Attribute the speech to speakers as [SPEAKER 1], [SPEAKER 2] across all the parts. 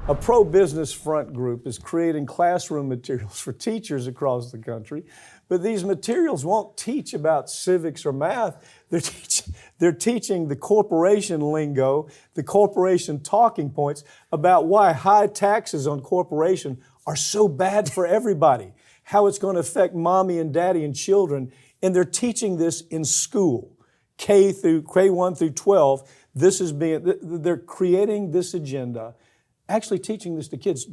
[SPEAKER 1] A pro-business front group is creating classroom materials for teachers across the country, but these materials won't teach about civics or math. They're teaching the corporation lingo, the corporation talking points about why high taxes on corporation are so bad for everybody, how it's going to affect mommy and daddy and children, and they're teaching this in school, K1 through 12. They're creating this agenda, actually teaching this to kids.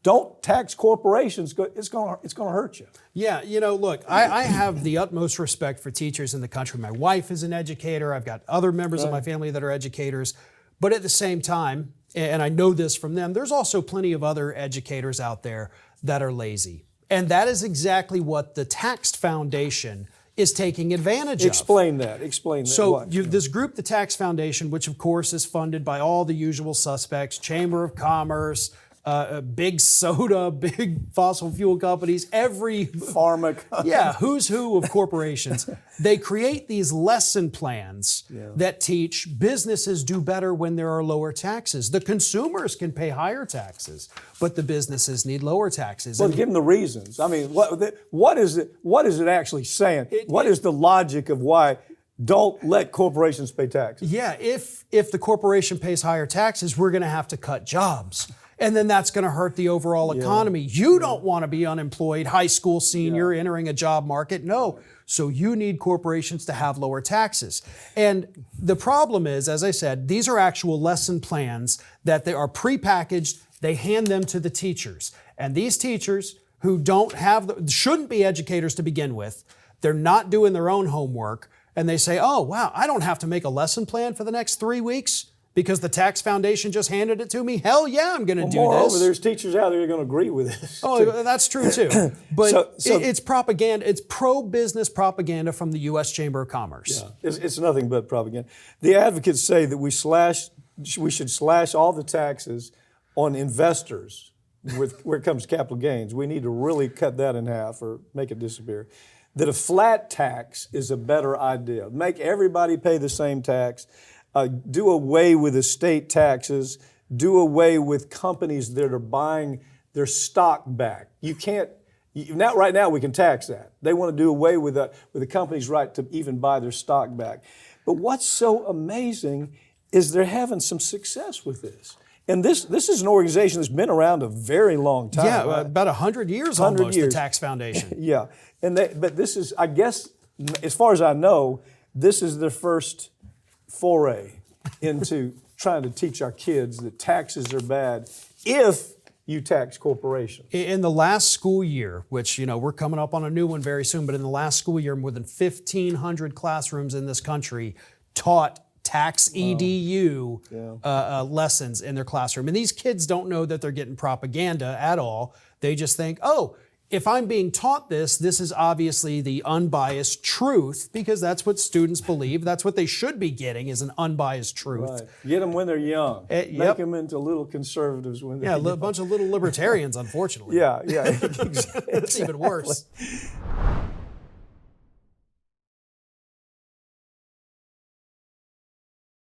[SPEAKER 1] Don't tax corporations. It's going to hurt you.
[SPEAKER 2] Yeah, look, I have the utmost respect for teachers in the country. My wife is an educator. I've got other members of my family that are educators. But at the same time, and I know this from them, there's also plenty of other educators out there that are lazy. And that is exactly what the Taxed Foundation is taking advantage of.
[SPEAKER 1] Explain that.
[SPEAKER 2] So this group, the Tax Foundation, which of course is funded by all the usual suspects, Chamber of Commerce, big soda, big fossil fuel companies, every
[SPEAKER 1] pharma.
[SPEAKER 2] Yeah, who's who of corporations. They create these lesson plans that teach businesses do better when there are lower taxes. The consumers can pay higher taxes, but the businesses need lower taxes.
[SPEAKER 1] Well, give them the reasons. I mean, what is it actually saying? What is the logic of why don't let corporations pay taxes?
[SPEAKER 2] Yeah, if the corporation pays higher taxes, we're going to have to cut jobs. And then that's going to hurt the overall economy. You don't want to be unemployed, high school senior, entering a job market. No. So you need corporations to have lower taxes. And the problem is, as I said, these are actual lesson plans that they are prepackaged. They hand them to the teachers. And these teachers who shouldn't be educators to begin with, they're not doing their own homework. And they say, oh, wow, I don't have to make a lesson plan for the next 3 weeks because the Tax Foundation just handed it to me. Hell yeah, I'm going to do this.
[SPEAKER 1] Moreover, there's teachers out there who are going to agree with this.
[SPEAKER 2] Oh, that's true too. But it's propaganda. It's pro-business propaganda from the U.S. Chamber of Commerce.
[SPEAKER 1] Yeah, it's nothing but propaganda. The advocates say that we should slash all the taxes on investors where it comes to capital gains. We need to really cut that in half or make it disappear. That a flat tax is a better idea. Make everybody pay the same tax. Do away with estate taxes. Do away with companies that are buying their stock back. You can't. Right now we can tax that. They want to do away with the company's right to even buy their stock back. But what's so amazing is they're having some success with this. And this is an organization that's been around a very long time.
[SPEAKER 2] Yeah, right? About 100 years almost, the Tax Foundation.
[SPEAKER 1] Yeah, but this is, I guess, as far as I know, this is their first foray into trying to teach our kids that taxes are bad if you tax corporations.
[SPEAKER 2] In the last school year, which, we're coming up on a new one very soon, but in the last school year, more than 1,500 classrooms in this country taught tax EDU lessons in their classroom. And these kids don't know that they're getting propaganda at all. They just think, oh, if I'm being taught this is obviously the unbiased truth, because that's what students believe. That's what they should be getting, is an unbiased truth.
[SPEAKER 1] Right. Get them when they're young. Make them into little conservatives when they're young.
[SPEAKER 2] Yeah, a bunch of little libertarians, unfortunately.
[SPEAKER 1] Yeah, exactly.
[SPEAKER 2] It's even worse.